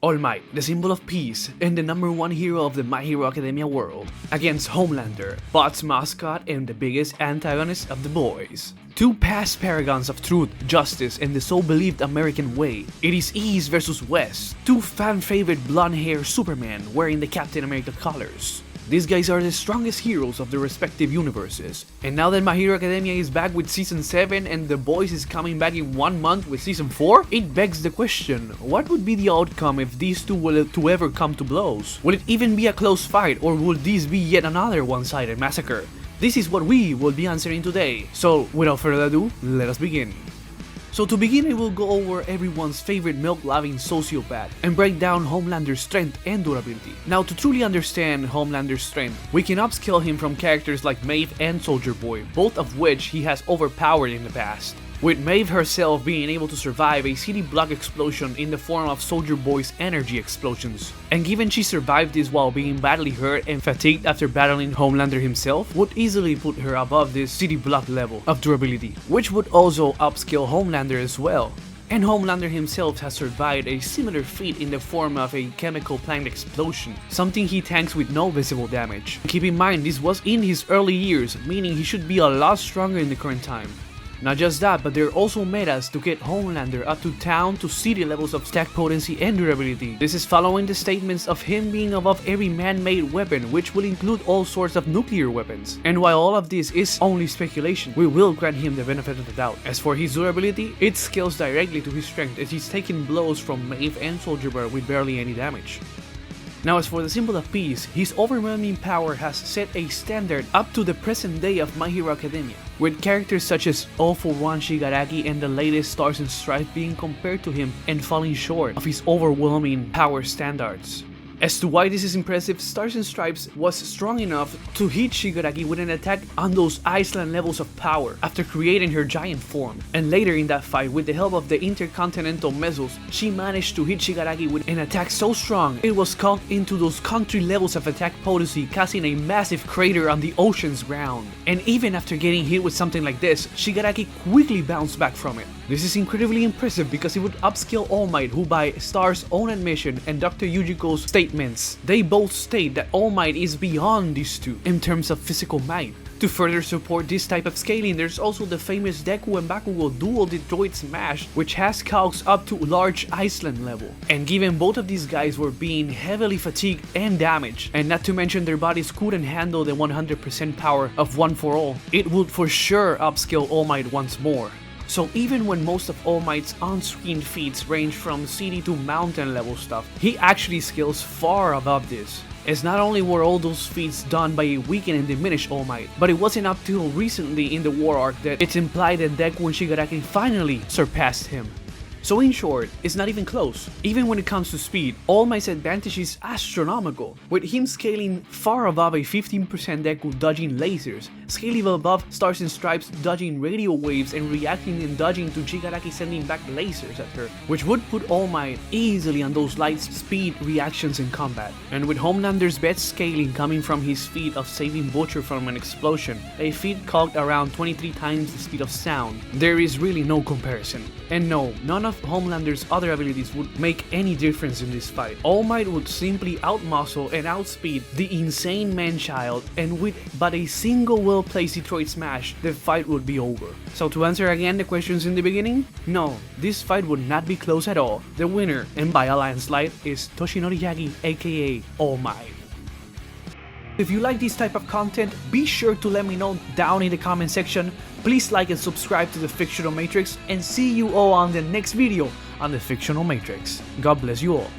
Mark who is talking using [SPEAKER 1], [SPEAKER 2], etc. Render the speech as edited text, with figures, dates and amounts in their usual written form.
[SPEAKER 1] All Might, the symbol of peace and the #1 hero of the My Hero Academia world, against Homelander, Bot's mascot and the biggest antagonist of the boys. Two past paragons of truth, justice, and the so-believed American way. It is East versus West, two fan-favorite blonde-haired Superman wearing the Captain America colors. These guys are the strongest heroes of their respective universes. And now that My Hero Academia is back with Season 7 and The Boys is coming back in 1 month with Season 4, it begs the question, what would be the outcome if these two were to ever come to blows? Will it even be a close fight, or will this be yet another one-sided massacre? This is what we will be answering today. So without further ado, let us begin. So to begin, I will go over everyone's favorite milk-loving sociopath and break down Homelander's strength and durability. Now, to truly understand Homelander's strength, we can upscale him from characters like Maeve and Soldier Boy, both of which he has overpowered in the past. With Maeve herself being able to survive a city block explosion in the form of Soldier Boy's energy explosions. And given she survived this while being badly hurt and fatigued after battling Homelander himself, would easily put her above this city block level of durability, which would also upscale Homelander as well. And Homelander himself has survived a similar feat in the form of a chemical plant explosion, something he tanks with no visible damage. Keep in mind, this was in his early years, meaning he should be a lot stronger in the current time. Not just that, but there are also metas to get Homelander up to town to city levels of stack potency and durability. This is following the statements of him being above every man-made weapon, which will include all sorts of nuclear weapons. And while all of this is only speculation, we will grant him the benefit of the doubt. As for his durability, it scales directly to his strength as he's taking blows from Maeve and Soldier Boy with barely any damage. Now, as for the symbol of peace, his overwhelming power has set a standard up to the present day of My Hero Academia, with characters such as 041 Shigaraki and the latest Stars and Stripes being compared to him and falling short of his overwhelming power standards. As to why this is impressive, Stars and Stripes was strong enough to hit Shigaraki with an attack on those Iceland levels of power after creating her giant form. And later in that fight, with the help of the intercontinental missiles, she managed to hit Shigaraki with an attack so strong it was caught into those country levels of attack potency, causing a massive crater on the ocean's ground. And even after getting hit with something like this, Shigaraki quickly bounced back from it. This is incredibly impressive because it would upscale All Might, who by Star's own admission and Dr. Yujiko's statements, they both state that All Might is beyond these two in terms of physical might. To further support this type of scaling, there's also the famous Deku and Bakugo dual Detroit Smash, which has calcs up to large Iceland level. And given both of these guys were being heavily fatigued and damaged, and not to mention their bodies couldn't handle the 100% power of One for All, it would for sure upscale All Might once more. So even when most of All Might's on-screen feats range from city to mountain level stuff, he actually scales far above this. As not only were all those feats done by a weakened and diminished All Might, but it wasn't up till recently in the war arc that it's implied that Deku and Shigaraki finally surpassed him. So in short, it's not even close. Even when it comes to speed, All Might's advantage is astronomical, with him scaling far above a 15% Deku dodging lasers, scaling above Stars and Stripes dodging radio waves and reacting and dodging to Shigaraki sending back lasers at her, which would put All Might easily on those light speed reactions in combat. And with Homelander's best scaling coming from his feat of saving Butcher from an explosion, a feat cocked around 23 times the speed of sound, there is really no comparison. And no, none of Homelander's other abilities would make any difference in this fight. All Might would simply outmuscle and outspeed the insane man-child, and with but a single well-placed Detroit Smash, the fight would be over. So to answer again the questions in the beginning, no, this fight would not be close at all. The winner, and by a landslide, is Toshinori Yagi, aka All Might. If you like this type of content, be sure to let me know down in the comment section. Please like and subscribe to the Fictional Matrix, and see you all on the next video on the Fictional Matrix. God bless you all.